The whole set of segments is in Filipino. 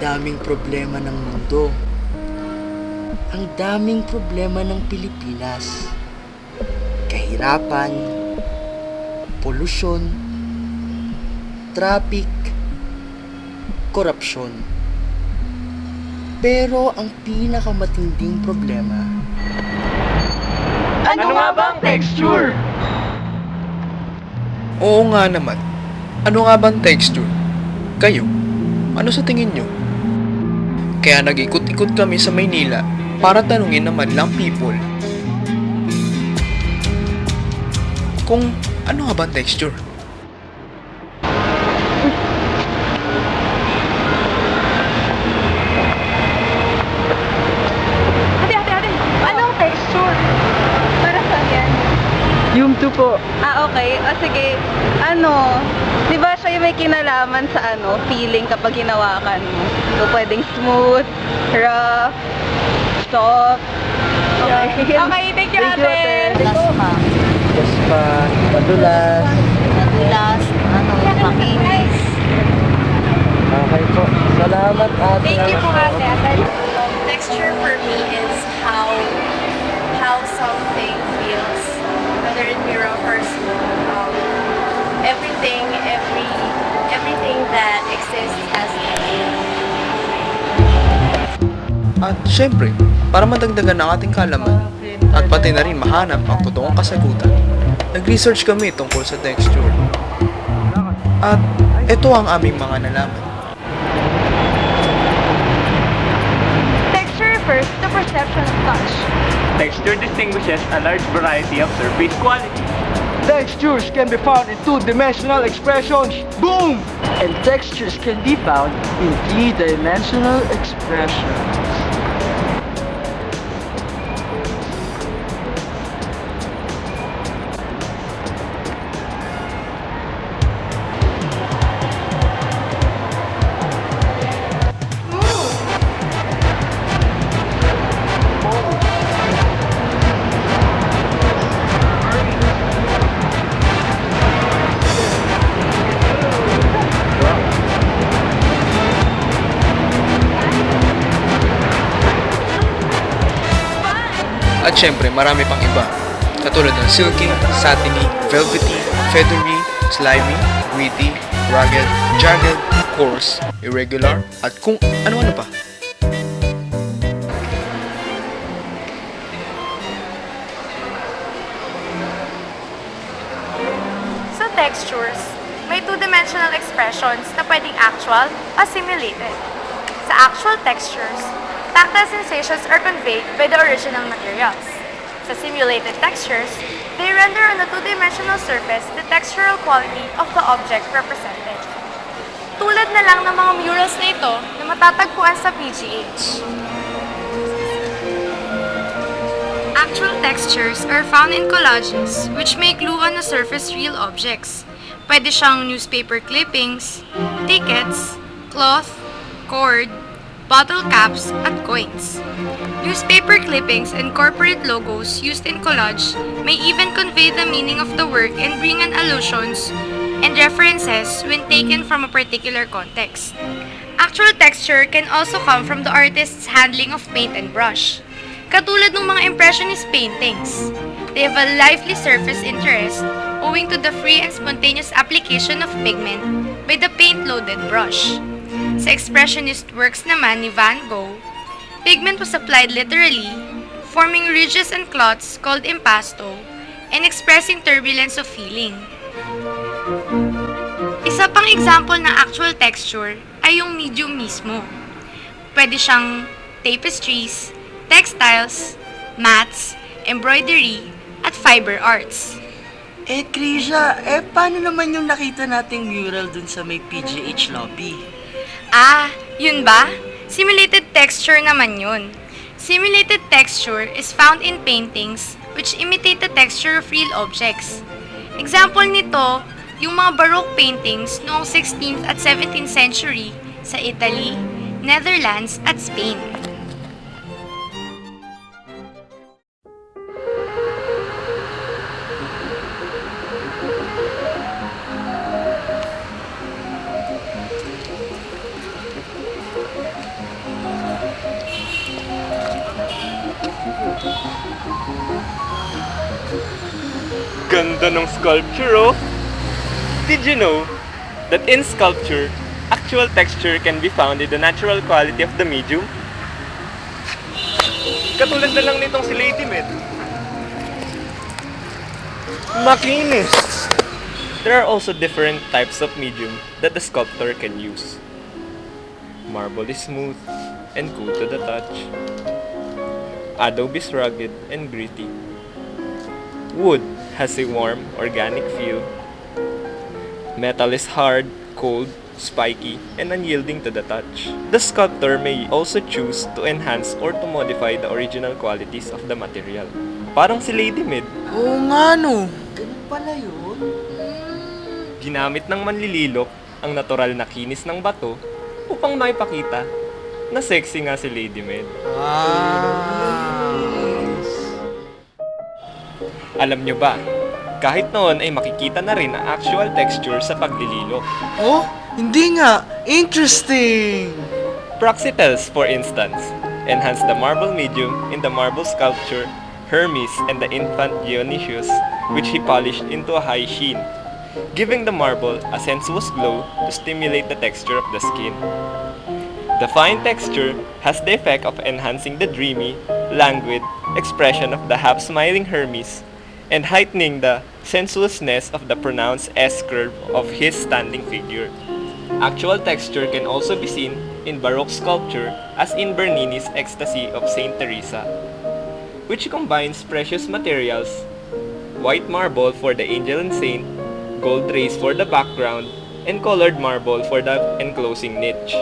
daming problema ng mundo. Ang daming problema ng Pilipinas. Kahirapan, polusyon, traffic, korupsyon. Pero ang pinakamatinding problema, ano nga bang texture? Oo nga naman. Ano nga bang texture? Kayo, ano sa tingin nyo? Kaya nag-ikot-ikot kami sa Maynila para tanungin naman lang people kung ano nga bang texture. Ate, anong texture? Para saan yan? Yung 2 po. Okay. O sige, di ba siya yung may kinalaman sa feeling kapag hinawakan mo? So, pwedeng smooth, rough, soft. Okay. Okay, thank you, ate. Plasma, yes pa, madulas. madulas, makinis. Okay po. Salamat ate. Thank you po, ate. Texture for me is how something feels, whether it be rough or smooth. Everything that exists has texture. At syempre, para madagdagan ang ating kaalaman at pati na rin mahanap ang totoong kasagutan, nag-research kami tungkol sa texture. At ito ang aming mga nalaman. Texture refers to perception of touch. Texture distinguishes a large variety of surface qualities. Textures can be found in two-dimensional expressions. Boom! And textures can be found in three-dimensional expressions. At syempre, marami pang iba. Katulad ng silky, satiny, velvety, feathery, slimy, gritty, rugged, jagged, coarse, irregular, at kung ano-ano pa. Sa textures, may two-dimensional expressions na pwedeng actual o simulated. Sa actual textures, tactile sensations are conveyed by the original materials. Sa simulated textures, they render on a two-dimensional surface the textural quality of the object represented. Tulad na lang ng mga murals na ito na matatagpuan sa PGH. Actual textures are found in collages which may glue on the surface real objects. Pwede siyang newspaper clippings, tickets, cloth, cord, bottle caps, at coins. Newspaper clippings and corporate logos used in collage may even convey the meaning of the work and bring in allusions and references when taken from a particular context. Actual texture can also come from the artist's handling of paint and brush. Katulad ng mga Impressionist paintings, they have a lively surface interest owing to the free and spontaneous application of pigment by the paint-loaded brush. Sa Expressionist works naman ni Van Gogh, pigment was applied literally, forming ridges and clots called impasto, and expressing turbulence of feeling. Isa pang example ng actual texture ay yung medium mismo. Pwede siyang tapestries, textiles, mats, embroidery, at fiber arts. Krisha, paano naman yung nakita nating mural dun sa may PGH lobby? Yun ba? Simulated texture naman yun. Simulated texture is found in paintings which imitate the texture of real objects. Example nito, yung mga Baroque paintings noong 16th at 17th century sa Italy, Netherlands at Spain. Ganda ng sculpture, oh! Did you know that in sculpture, actual texture can be found in the natural quality of the medium? Katulad na lang nitong si Lady Med. Makinis! There are also different types of medium that the sculptor can use. Marble is smooth and cool to the touch. Adobe is rugged and gritty. Wood has a warm, organic feel. Metal is hard, cold, spiky, and unyielding to the touch. The sculptor may also choose to enhance or to modify the original qualities of the material. Parang si Lady Mid. Oo nga no. Ganun pala yun. Ginamit ng manlililok ang natural na kinis ng bato upang maipakita na sexy nga si Lady Mid. Alam nyo ba, kahit noon ay makikita na rin ang actual texture sa paglililok. Oh, hindi nga. Interesting! Praxiteles, for instance, enhanced the marble medium in the marble sculpture Hermes and the infant Dionysius, which he polished into a high sheen, giving the marble a sensuous glow to stimulate the texture of the skin. The fine texture has the effect of enhancing the dreamy, languid expression of the half-smiling Hermes and heightening the sensuousness of the pronounced S-curve of his standing figure. Actual texture can also be seen in Baroque sculpture as in Bernini's Ecstasy of Saint Teresa, which combines precious materials, white marble for the angel and saint, gold rays for the background, and colored marble for the enclosing niche.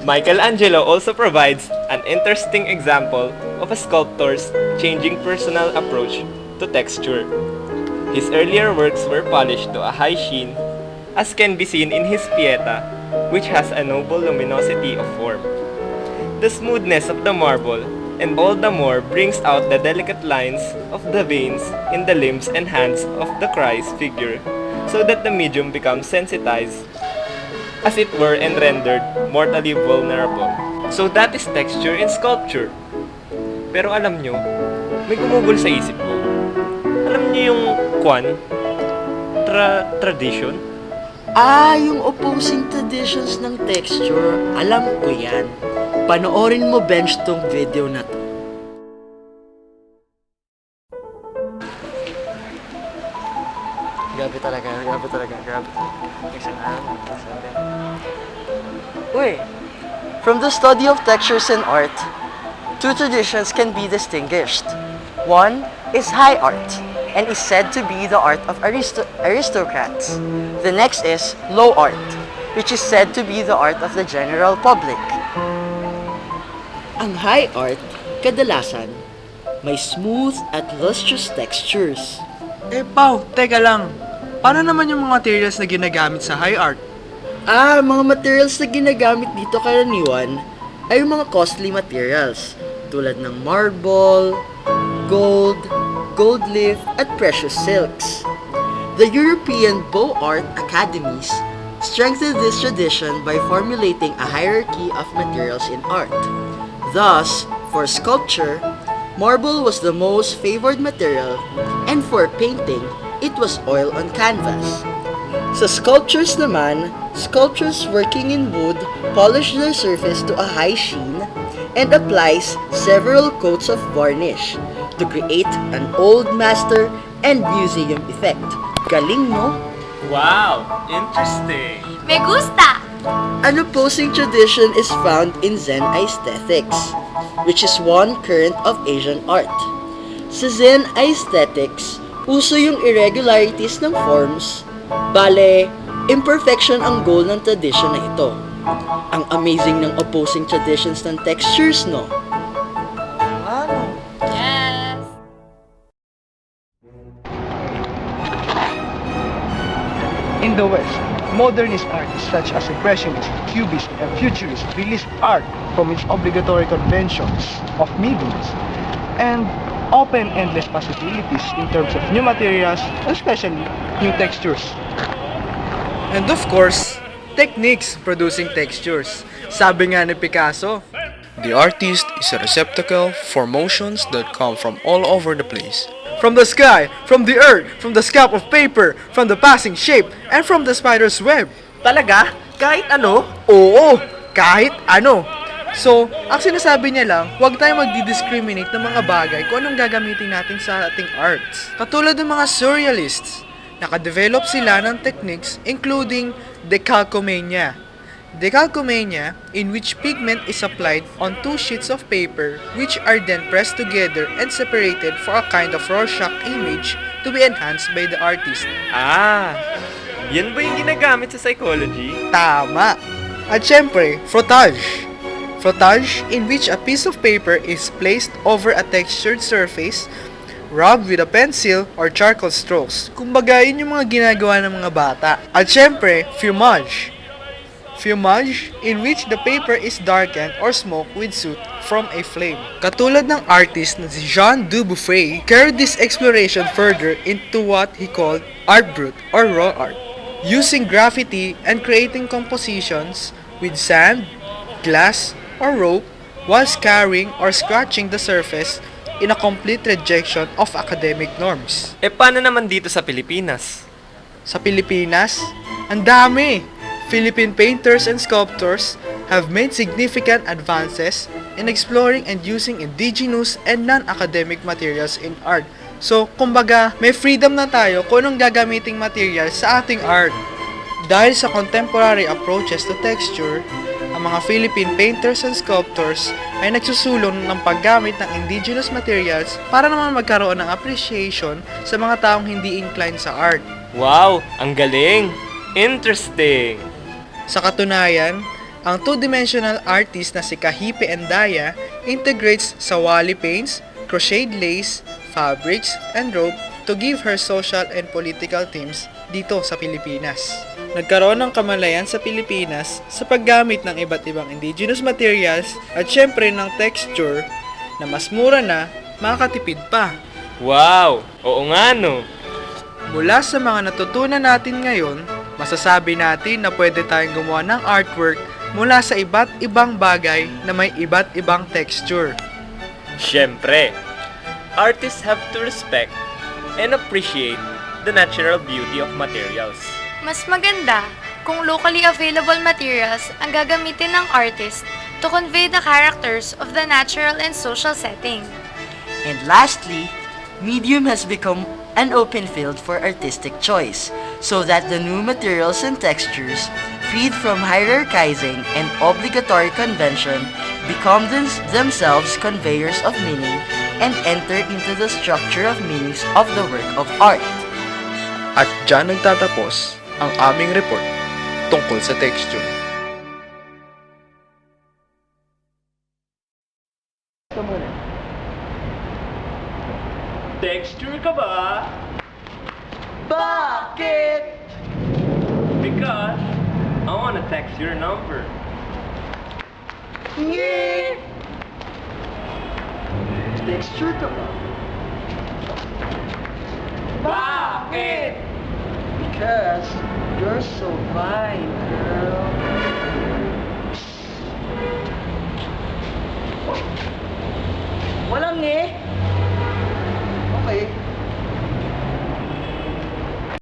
Michelangelo also provides an interesting example of a sculptor's changing personal approach to texture. His earlier works were polished to a high sheen, as can be seen in his Pieta, which has a noble luminosity of form. The smoothness of the marble and all the more brings out the delicate lines of the veins in the limbs and hands of the Christ figure, so that the medium becomes sensitized, as it were, and rendered mortally vulnerable. So that is texture in sculpture. Pero alam nyo, may gumugol sa isip ko. Alam niyo yung tradition? Yung opposing traditions ng texture, alam ko yan. Panoorin mo, Bench, tong video na to. Grabe talaga. Uy, from the study of textures in art, two traditions can be distinguished. One is high art, and is said to be the art of aristocrats. The next is low art, which is said to be the art of the general public. Ang high art, kadalasan, may smooth at lustrous textures. Pao, teka lang. Paano naman yung mga materials na ginagamit sa high art? Mga materials na ginagamit dito karaniwan ay yung mga costly materials tulad ng marble, gold, gold leaf, at precious silks. The European Beaux Art Academies strengthened this tradition by formulating a hierarchy of materials in art. Thus, for sculpture, marble was the most favored material, and for painting, it was oil on canvas. Sa sculptures naman, sculptors working in wood polish their surface to a high sheen and applies several coats of varnish to create an old master and museum effect. Galing, no? Wow! Interesting! Me gusta! An opposing tradition is found in Zen aesthetics, which is one current of Asian art. Sa Zen aesthetics, uso yung irregularities ng forms, bale, imperfection ang goal ng tradition na ito. Ang amazing ng opposing traditions ng textures, no? Yes! In the West, modernist artists such as Impressionist, Cubist, and Futurist released art from its obligatory conventions of mediums and open endless possibilities in terms of new materials, especially new textures. And of course, techniques producing textures. Sabi nga ni Picasso, The artist is a receptacle for motions that come from all over the place. from the sky, from the earth, from the scrap of paper, from the passing shape, and from the spider's web. Talaga? Kahit ano? Oo, kahit ano. So, ang sinasabi niya lang, huwag tayong magdi-discriminate ng mga bagay kung anong gagamitin natin sa ating arts. Katulad ng mga surrealists, nakadevelop sila ng techniques including decalcomania. Decalcomania, in which pigment is applied on two sheets of paper which are then pressed together and separated for a kind of Rorschach image to be enhanced by the artist. Ah, yan ba yung ginagamit sa psychology? Tama! At syempre, frottage. Frottage, in which a piece of paper is placed over a textured surface, rubbed with a pencil or charcoal strokes. Kumbaga, yun yung mga ginagawa ng mga bata. At syempre, fumage. Fumage, in which the paper is darkened or smoked with soot from a flame. Katulad ng artist na si Jean Dubuffet, carried this exploration further into what he called art brut or raw art, using graffiti and creating compositions with sand, glass, or rope while scarring or scratching the surface in a complete rejection of academic norms. Paano naman dito sa Pilipinas? Sa Pilipinas, ang dami! Philippine painters and sculptors have made significant advances in exploring and using indigenous and non-academic materials in art. So, kumbaga, may freedom na tayo kung anong gagamiting materials sa ating art. Dahil sa contemporary approaches to texture, ang mga Philippine painters and sculptors ay nagsusulong ng paggamit ng indigenous materials para naman magkaroon ng appreciation sa mga taong hindi inclined sa art. Wow, ang galing! Interesting! Sa katunayan, ang two-dimensional artist na si Kahipe Endaya integrates sa wally paints, crocheted lace, fabrics, and rope to give her social and political themes dito sa Pilipinas. Nagkaroon ng kamalayan sa Pilipinas sa paggamit ng iba't ibang indigenous materials at syempre ng texture na mas mura na, makakatipid pa. Wow! Oo nga no! Mula sa mga natutunan natin ngayon, masasabi natin na pwede tayong gumawa ng artwork mula sa iba't ibang bagay na may iba't ibang texture. Siyempre, artists have to respect and appreciate the natural beauty of materials. Mas maganda kung locally available materials ang gagamitin ng artist to convey the characters of the natural and social setting. And lastly, medium has become an open field for artistic choice, so that the new materials and textures, freed from hierarchizing and obligatory convention, become themselves conveyors of meaning and enter into the structure of meanings of the work of art. At dyan nagtatapos ang aming report tungkol sa texture. Texture ka ba? Bakit? Because I wanna text your number. Yeah! Texture ka ba? Bakit? Because you're so fine, girl. Walang